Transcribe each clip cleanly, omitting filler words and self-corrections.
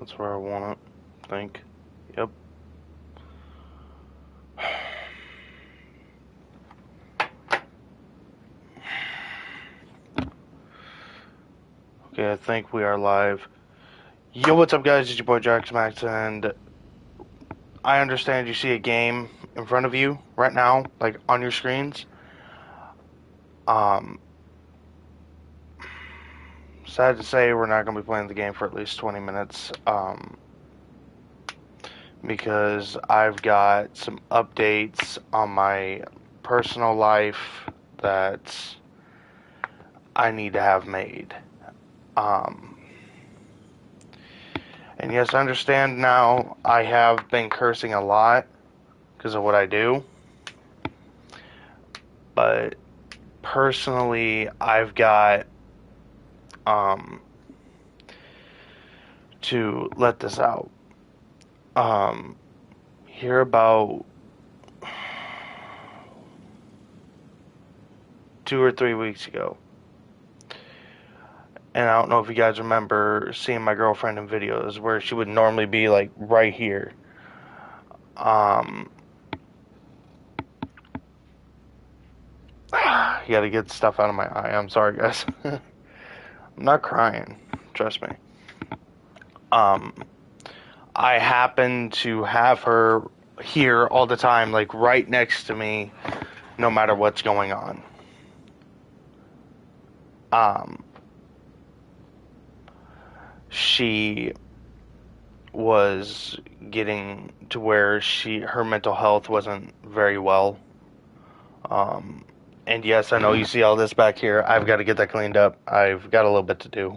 That's where I want it, I think. Yep. Okay, I think we are live. Yo, what's up, guys? It's your boy Jax Max, and I understand you see a game in front of you right now, like on your screens. Um, Sad to say, we're not going to be playing the game for at least 20 minutes. Because I've got some updates on my personal life that I need to have made. Um, and yes, I understand now I have been cursing a lot because of what I do, but personally, I've got um, to let this out. Here about 2 or 3 weeks ago, and I don't know if you guys remember seeing my girlfriend in videos where she would normally be like right here. Um, you gotta get stuff out of my eye. I'm sorry, guys. I'm not crying. Trust me. Um, I happen to have her here all the time, like right next to me, no matter what's going on. Um, she was getting to where her mental health wasn't very well. Um, and yes, I know you see all this back here. I've got to get that cleaned up. I've got a little bit to do.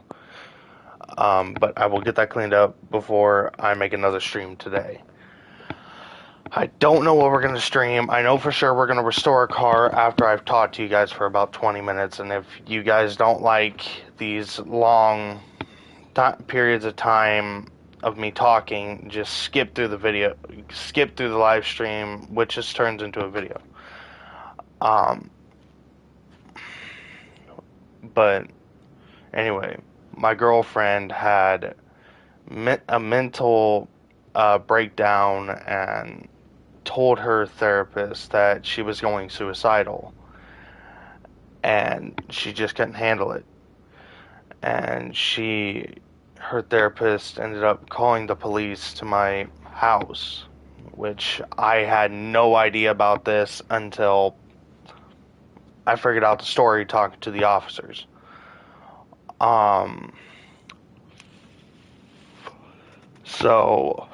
But I will get that cleaned up before I make another stream today. I don't know what we're going to stream. I know for sure we're going to restore a car after I've talked to you guys for about 20 minutes. And if you guys don't like these long periods of time of me talking, just skip through the video, skip through the live stream, which just turns into a video. But anyway, my girlfriend had a mental breakdown and told her therapist that she was going suicidal, and she just couldn't handle it. And her therapist ended up calling the police to my house, which I had no idea about this until I figured out the story talking to the officers. So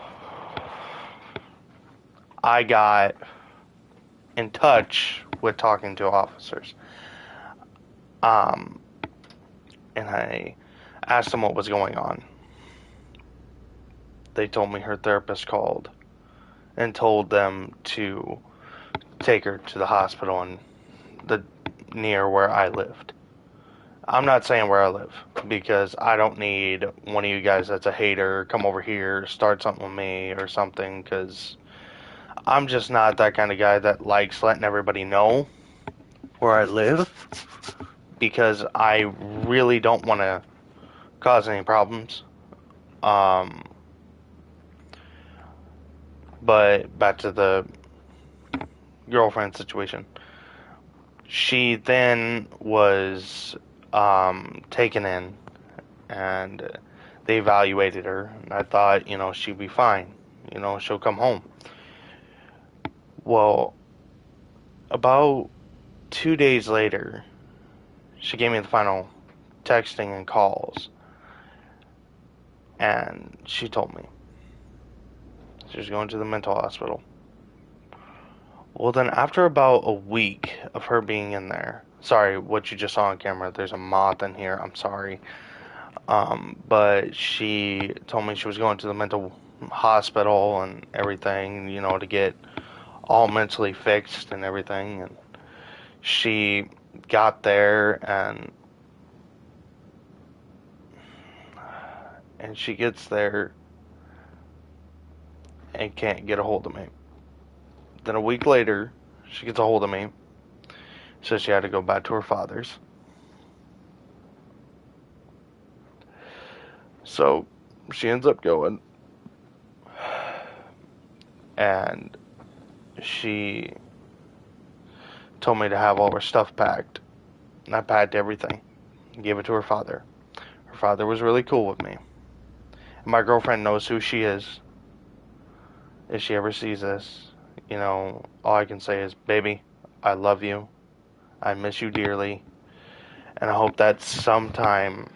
I got in touch with talking to officers. And I asked them what was going on. They told me her therapist called and told them to take her to the hospital near where I lived. I'm not saying where I live because I don't need one of you guys that's a hater come over here, start something with me or something, because I'm just not that kind of guy that likes letting everybody know where I live, because I really don't want to cause any problems. But back to the girlfriend situation. She then was taken in, and they evaluated her. And I thought, she'd be fine. She'll come home. Well, about 2 days later, she gave me the final texting and calls, and she told me she was going to the mental hospital. Well, then after about a week of her being in there, sorry, what you just saw on camera, there's a moth in here, I'm sorry. But she told me she was going to the mental hospital and everything, to get all mentally fixed and everything. And she got there, and she gets there and can't get a hold of me. Then a week later, she gets a hold of me. Says she had to go back to her father's. So she ends up going, and she told me to have all her stuff packed. And I packed everything and gave it to her father. Her father was really cool with me. And my girlfriend knows who she is. If she ever sees this, all I can say is, baby, I love you. I miss you dearly. And I hope that sometime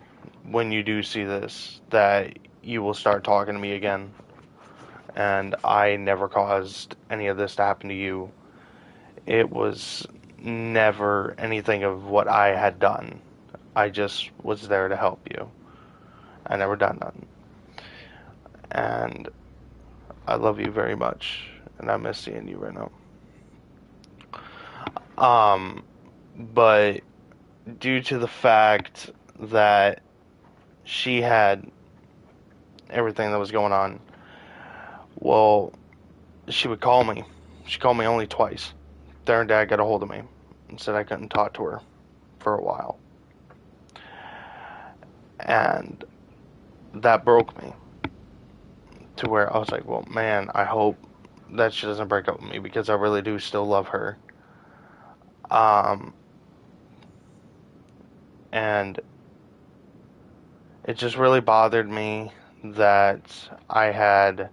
when you do see this, that you will start talking to me again. And I never caused any of this to happen to you. It was never anything of what I had done. I just was there to help you. I never done nothing. And I love you very much. And I miss seeing you right now. But due to the fact that she had everything that was going on, well, she would call me. She called me only twice. There and Dad got a hold of me and said I couldn't talk to her for a while. And that broke me to where I was like, well, man, I hope that she doesn't break up with me because I really do still love her. And it just really bothered me that I had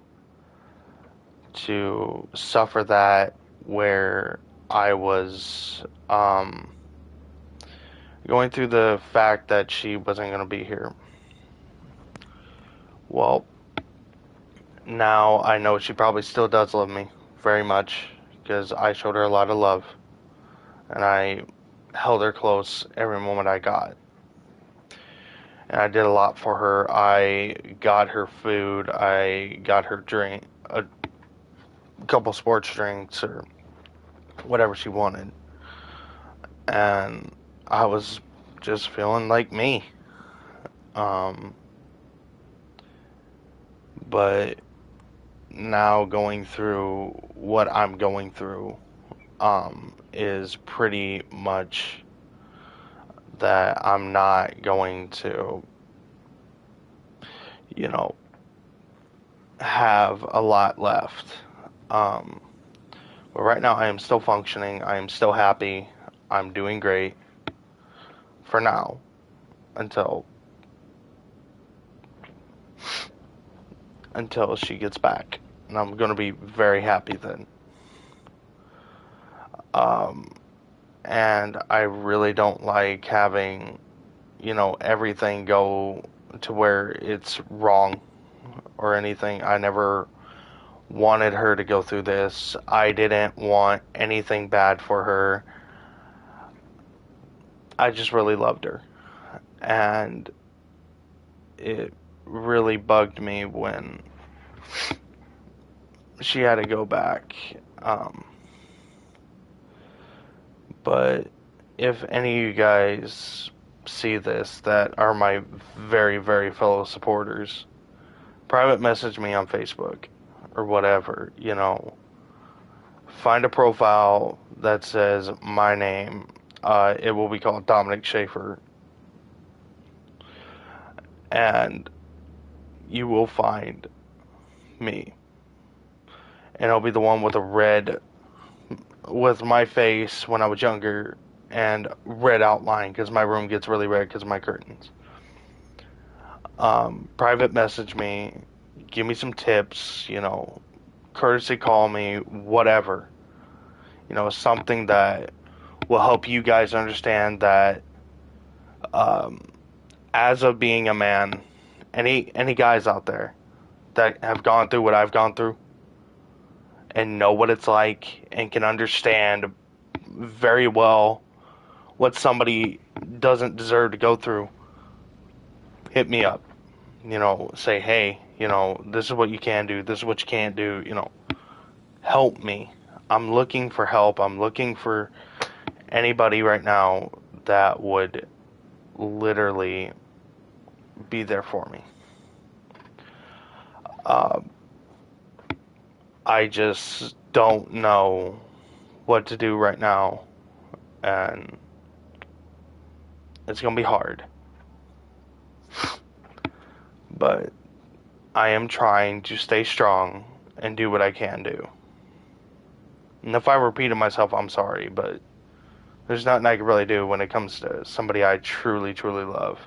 to suffer that where I was going through the fact that she wasn't going to be here. Well, now I know she probably still does love me very much because I showed her a lot of love and I held her close every moment I got. And I did a lot for her. I got her food. I got her drink, a couple sports drinks or whatever she wanted. And I was just feeling like me. But now going through what I'm going through, is pretty much that I'm not going to, have a lot left. But right now I am still functioning. I am still happy. I'm doing great for now until she gets back. And I'm going to be very happy then. And I really don't like having, everything go to where it's wrong or anything. I never wanted her to go through this. I didn't want anything bad for her. I just really loved her. And it really bugged me when she had to go back. But if any of you guys see this that are my very, very fellow supporters, private message me on Facebook or whatever, Find a profile that says my name. It will be called Dominic Schaefer. And you will find me. And it'll be the one with with my face when I was younger and red outline because my room gets really red because of my curtains. Private message me, give me some tips, courtesy call me, whatever. Something that will help you guys understand that as of being a man, any guys out there that have gone through what I've gone through and know what it's like and can understand very well what somebody doesn't deserve to go through, hit me up. Say, hey, this is what you can do, this is what you can't do, help me. I'm looking for help. I'm looking for anybody right now that would literally be there for me. I just don't know what to do right now, and it's gonna be hard. But I am trying to stay strong and do what I can do. And if I repeated myself, I'm sorry, but there's nothing I can really do when it comes to somebody I truly, truly love.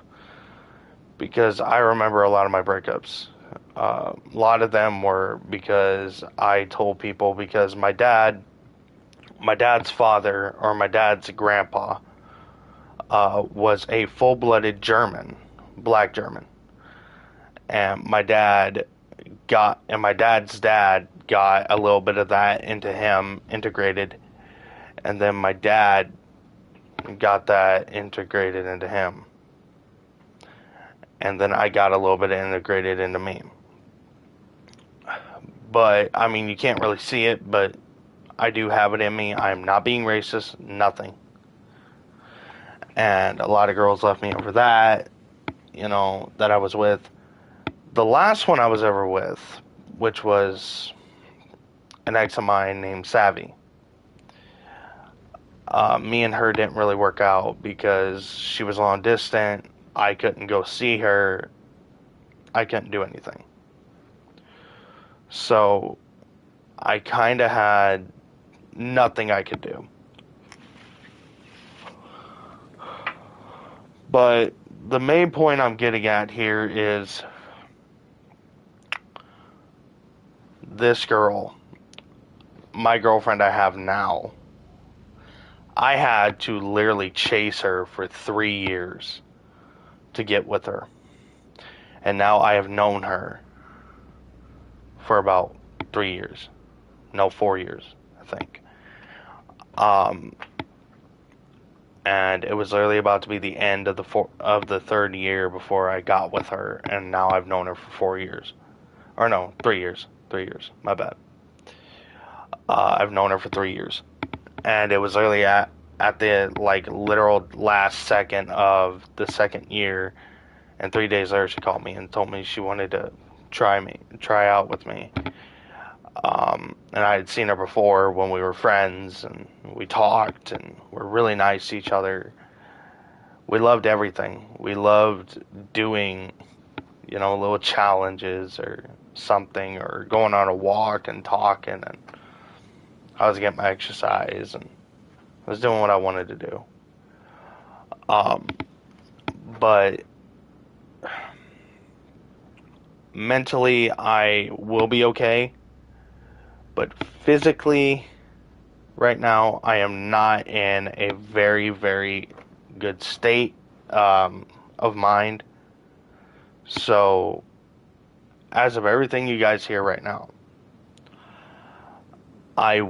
Because I remember a lot of my breakups. A lot of them were because I told people, because my dad's father, or my dad's grandpa, was a full-blooded German, black German. And my dad's dad got a little bit of that into him, integrated, and then my dad got that integrated into him. And then I got a little bit integrated into me. But, I mean, you can't really see it, but I do have it in me. I'm not being racist, nothing. And a lot of girls left me over that, that I was with. The last one I was ever with, which was an ex of mine named Savvy. Me and her didn't really work out because she was long distance. I couldn't go see her. I couldn't do anything. So I kind of had nothing I could do. But the main point I'm getting at here is this girl, my girlfriend I have now, I had to literally chase her for 3 years to get with her. And now I have known her for about 3 years. No, 4 years, I think. And it was literally about to be the end of the third year before I got with her, and now I've known her for 4 years. Or no, 3 years. 3 years. My bad. I've known her for 3 years. And it was literally at the, literal last second of the second year, and 3 days later she called me and told me she wanted to try out with me. And I had seen her before when we were friends, and we talked, and we're really nice to each other. We loved everything. We loved doing, little challenges or something, or going on a walk and talking, and I was getting my exercise, and I was doing what I wanted to do. But mentally, I will be okay. But physically, right now, I am not in a very, very good state of mind. So, as of everything you guys hear right now, I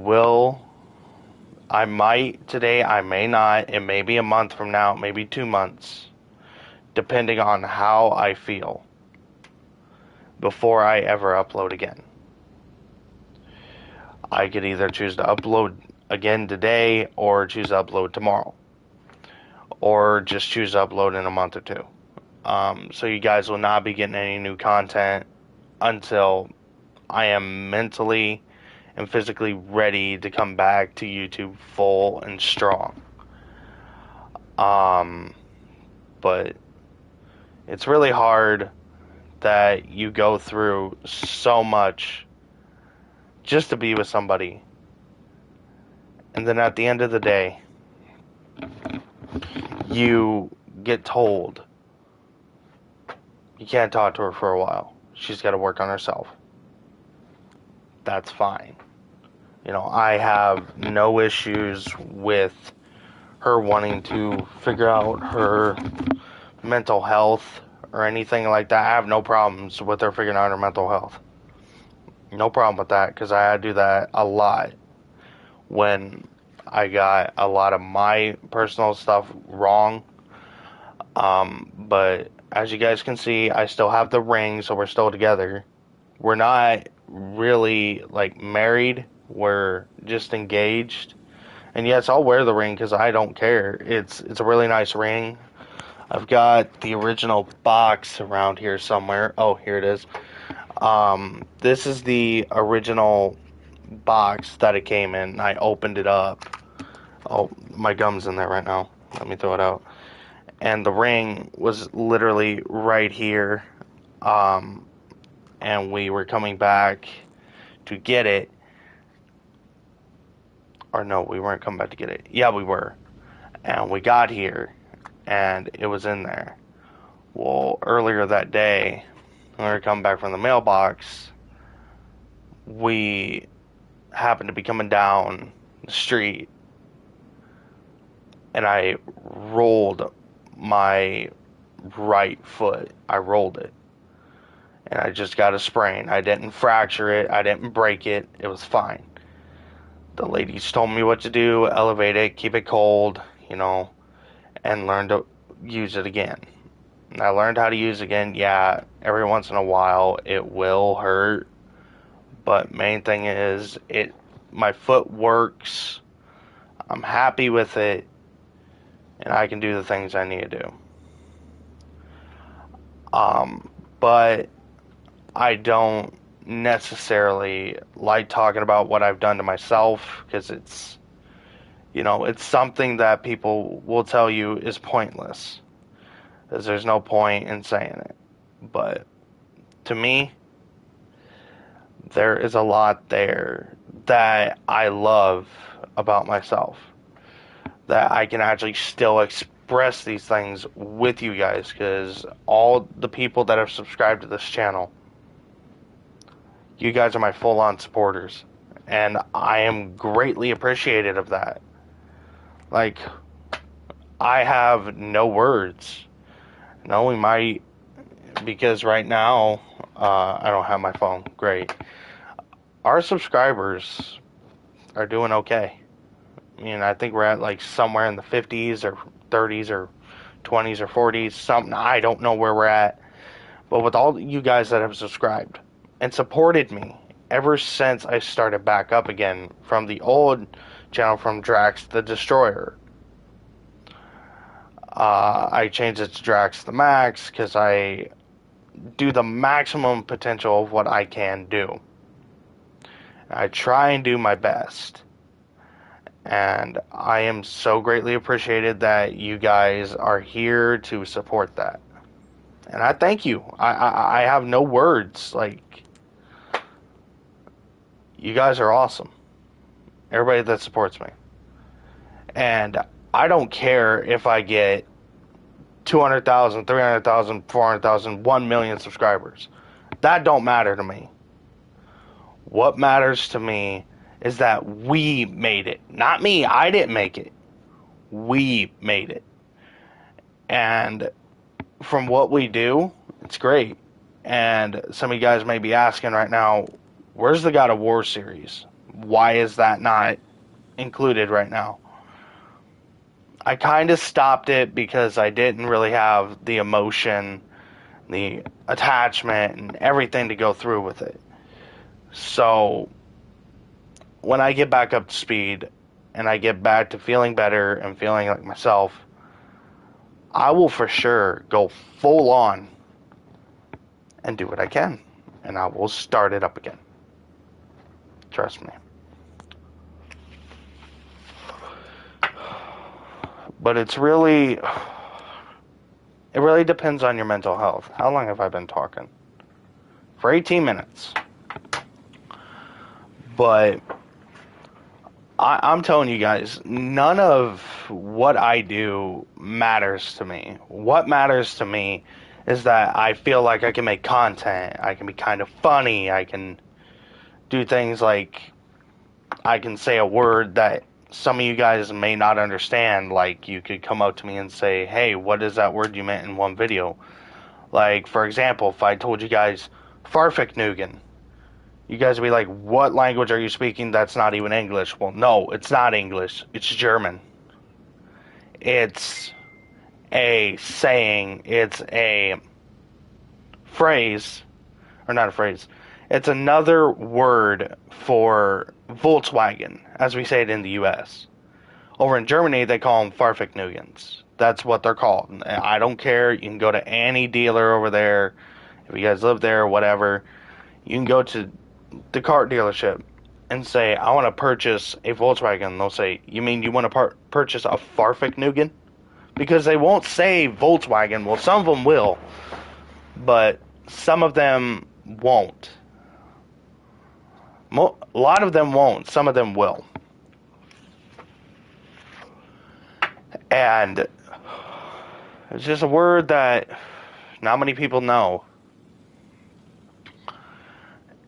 might today, I may not. It may be a month from now, maybe 2 months, depending on how I feel, before I ever upload again. I could either choose to upload again today, or choose to upload tomorrow, or just choose to upload in a month or two. So you guys will not be getting any new content until I am mentally and physically ready to come back to YouTube full and strong. But it's really hard that you go through so much just to be with somebody, and then at the end of the day, you get told you can't talk to her for a while. She's got to work on herself. That's fine. I have no issues with her wanting to figure out her mental health or anything like that. I have no problems with her figuring out her mental health. No problem with that, because I had to do that a lot when I got a lot of my personal stuff wrong. But as you guys can see, I still have the ring, so we're still together. We're not really married. We're just engaged. And yes, I'll wear the ring because I don't care. It's a really nice ring. I've got the original box around here somewhere. Oh, here it is. This is the original box that it came in. I opened it up. Oh, my gum's in there right now. Let me throw it out. And the ring was literally right here. and we were coming back to get it. Or no, we weren't coming back to get it. Yeah, we were. And we got here, and it was in there. Well, earlier that day, when we were coming back from the mailbox, we happened to be coming down the street, and I rolled my right foot. I rolled it. And I just got a sprain. I didn't fracture it. I didn't break it. It was fine. The ladies told me what to do: elevate it, keep it cold, and learn to use it again. And I learned how to use it again. Yeah, every once in a while it will hurt, but main thing is my foot works. I'm happy with it, and I can do the things I need to do. But I don't necessarily like talking about what I've done to myself, because it's something that people will tell you is pointless, because there's no point in saying it. But to me, there is a lot there that I love about myself, that I can actually still express these things with you guys, because all the people that have subscribed to this channel, you guys are my full-on supporters, and I am greatly appreciative of that. Like, I have no words. No, we might, because right now, I don't have my phone. Great. Our subscribers are doing okay. I mean, I think we're at like somewhere in the 50s or 30s or 20s or 40s, something. I don't know where we're at. But with all you guys that have subscribed and supported me ever since I started back up again from the old channel, from Drax the Destroyer. I changed it to Drax the Max because I do the maximum potential of what I can do. I try and do my best. And I am so greatly appreciated that you guys are here to support that. And I thank you. I have no words. Like, you guys are awesome. Everybody that supports me. And I don't care if I get 200,000, 300,000, 400,000, 1 million subscribers. That don't matter to me. What matters to me is that we made it. Not me. I didn't make it. We made it. And from what we do, it's great. And some of you guys may be asking right now, where's the God of War series? Why is that not included right now? I kind of stopped it because I didn't really have the emotion, the attachment, and everything to go through with it. So when I get back up to speed and I get back to feeling better and feeling like myself, I will for sure go full on and do what I can. And I will start it up again. Trust me. But it really depends on your mental health. How long have I been talking? For 18 minutes. But I'm telling you guys, none of what I do matters to me. What matters to me is that I feel like I can make content. I can be kind of funny. I can do things like I can say a word that some of you guys may not understand. Like, you could come up to me and say, hey, what is that word you meant in one video? Like, for example, if I told you guys Farfignugan, you guys would be like, what language are you speaking? That's not even English. Well, no, it's not English. It's German. It's a saying. It's a phrase. Or not a phrase. It's another word for Volkswagen, as we say it in the U.S. Over in Germany, they call them Farfignugens. That's what they're called. I don't care. You can go to any dealer over there. If you guys live there or whatever, you can go to the car dealership and say, I want to purchase a Volkswagen. They'll say, you mean you want to purchase a Farfignugan? Because they won't say Volkswagen. Well, some of them will. But some of them, won't. A lot of them won't. Some of them will. And it's just a word that not many people know.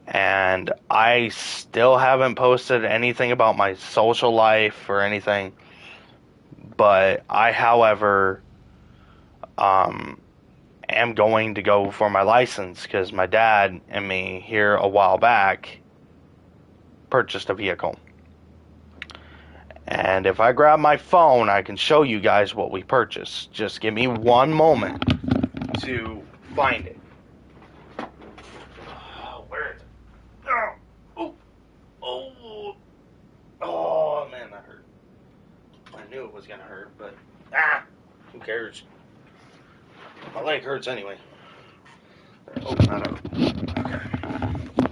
And I still haven't posted anything about my social life or anything. But I, however, am going to go for my license because my dad and me here a while back purchased a vehicle. And if I grab my phone, I can show you guys what we purchased. Just give me one moment to find it. Where is it? Oh, man, that hurt. I knew it was gonna hurt, but who cares? My leg hurts anyway. Open that up.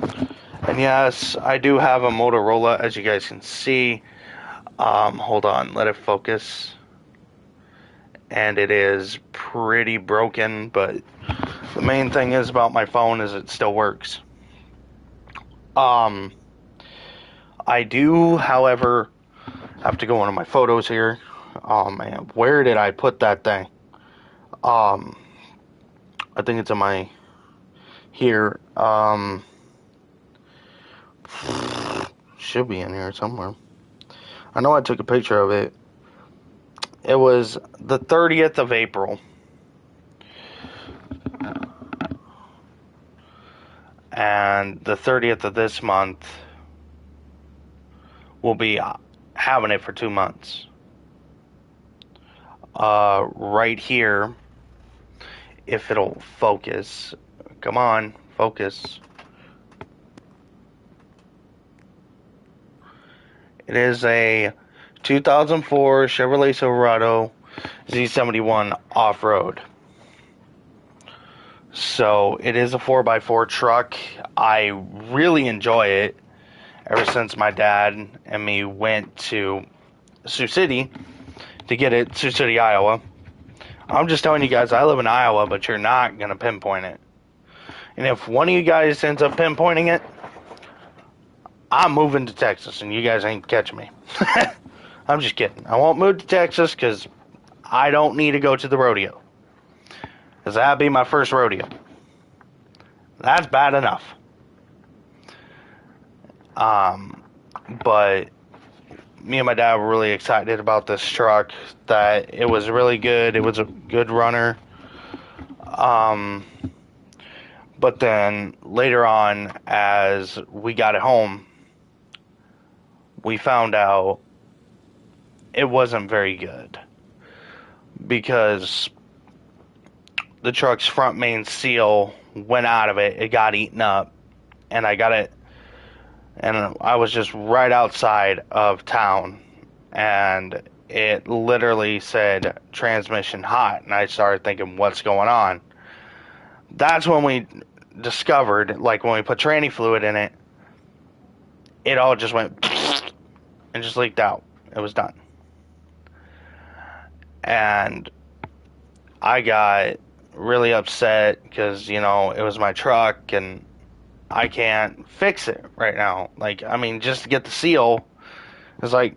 Okay. And yes, I do have a Motorola, as you guys can see. Hold on, let it focus. And it is pretty broken, but the main thing is about my phone is it still works. I do, however, have to go into my photos here. Oh man, where did I put that thing? I think it's in my here. Should be in here somewhere. I know I took a picture of it. It was the 30th of April. And the 30th of this month, we'll be having it for 2 months. Right here, if it'll focus. Come on, focus. It is a 2004 Chevrolet Silverado Z71 off-road. So it is a 4x4 truck. I really enjoy it. Ever since my dad and me went to Sioux City to get it, Sioux City, Iowa. I'm just telling you guys, I live in Iowa, but you're not going to pinpoint it. And if one of you guys ends up pinpointing it, I'm moving to Texas, and you guys ain't catching me. I'm just kidding. I won't move to Texas because I don't need to go to the rodeo. Because that'd be my first rodeo. That's bad enough. But me and my dad were really excited about this truck, that it was really good. It was a good runner. But then later on, as we got it home, we found out it wasn't very good. Because the truck's front main seal went out of it. It got eaten up. And I got it. And I was just right outside of town. And it literally said transmission hot. And I started thinking, what's going on? That's when we discovered, like when we put tranny fluid in it, it all just went and just leaked out. It was done. And I got really upset because, you know, it was my truck and I can't fix it right now. Like, I mean, just to get the seal is like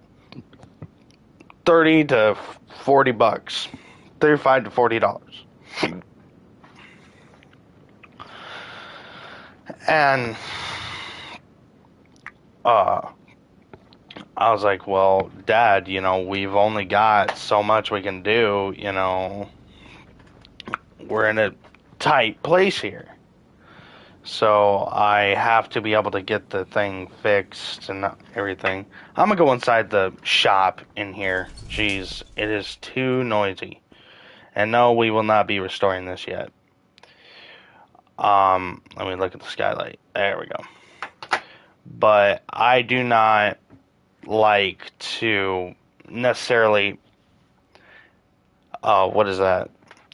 30 to 40 bucks. $35 to $40. And I was like, well, Dad, you know, we've only got so much we can do, you know. We're in a tight place here. So I have to be able to get the thing fixed and everything. I'm going to go inside the shop in here. Jeez, it is too noisy. And no, we will not be restoring this yet. Let me look at the skylight. There we go. But I do not like to necessarily, what is that?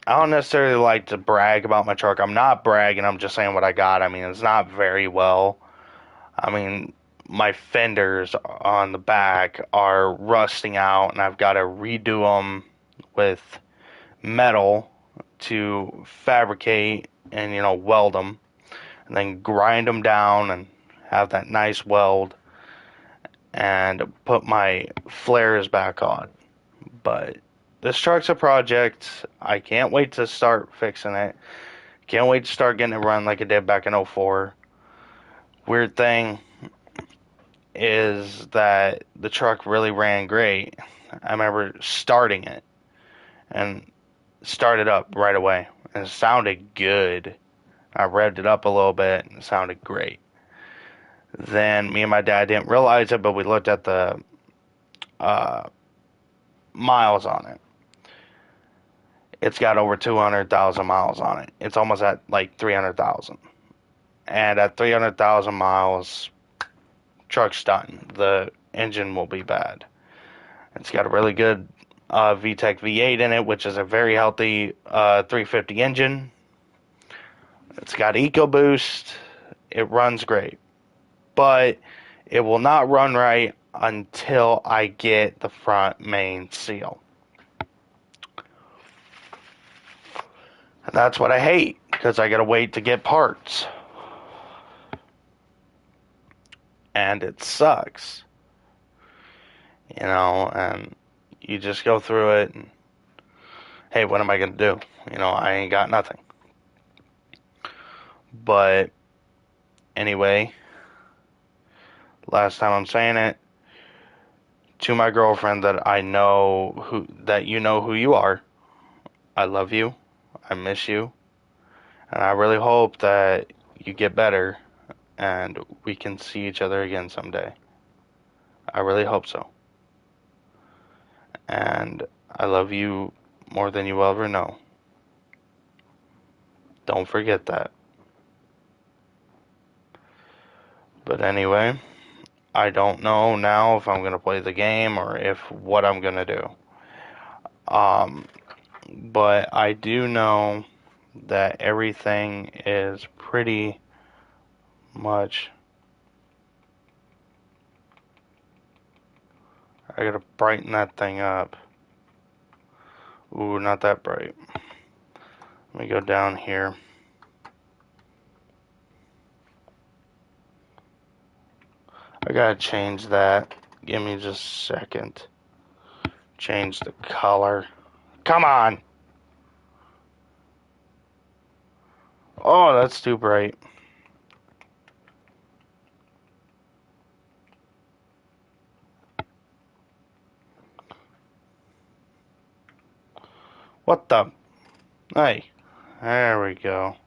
I don't necessarily like to brag about my truck. I'm not bragging, I'm just saying what I got. I mean, it's not very well. I mean, my fenders on the back are rusting out, and I've got to redo them with metal to fabricate and, you know, weld them. and then grind them down and have that nice weld and put my flares back on. But this truck's a project. I can't wait to start fixing it. Can't wait to start getting it run like it did back in '04. Weird thing is that the truck really ran great. I remember starting it and started up right away. And it sounded good. I revved it up a little bit and it sounded great. Then me and my dad didn't realize it, but we looked at the uh, miles on it. It's got over 200,000 miles on it. It's almost at like 300,000. And at 300,000 miles, truck's done. The engine will be bad. It's got a really good VTEC V8 in it, which is a very healthy 350 engine. It's got EcoBoost. It runs great. But it will not run right until I get the front main seal. And that's what I hate, because I gotta wait to get parts. And it sucks. And you just go through it and, hey, what am I gonna do? I ain't got nothing. But anyway, last time I'm saying it, to my girlfriend that you know who you are, I love you, I miss you, and I really hope that you get better and we can see each other again someday. I really hope so. And I love you more than you will ever know. Don't forget that. But anyway, I don't know now if I'm going to play the game or what I'm going to do. But I do know that everything is pretty much... I gotta brighten that thing up. Ooh, not that bright. Let me go down here. I gotta change that. Give me just a second. Change the color. Come on! Oh, that's too bright. What the? Hey, there we go.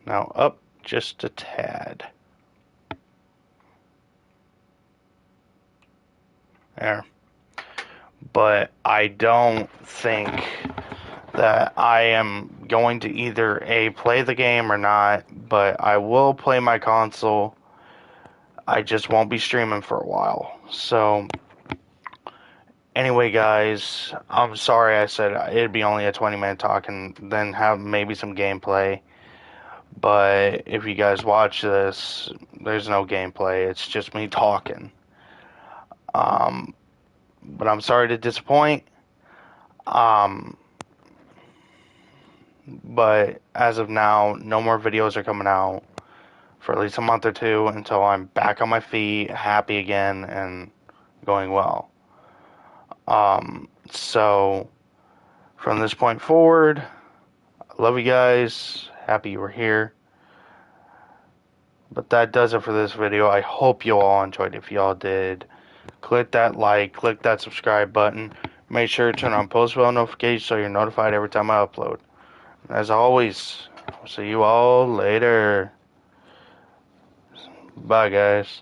Now up just a tad. There. But I don't think that I am going to either play the game or not, but I will play my console. I just won't be streaming for a while. So anyway, guys, I'm sorry I said it'd be only a 20-minute talk and then have maybe some gameplay. But if you guys watch this, there's no gameplay. It's just me talking. But I'm sorry to disappoint. But as of now, no more videos are coming out for at least a month or two until I'm back on my feet, happy again, and going well. So from this point forward, I love you guys. Happy you were here. But that does it for this video. I hope you all enjoyed it. If y'all did, click that like, click that subscribe button. Make sure to turn on post bell notifications so you're notified every time I upload. As always, I'll see you all later. Bye, guys.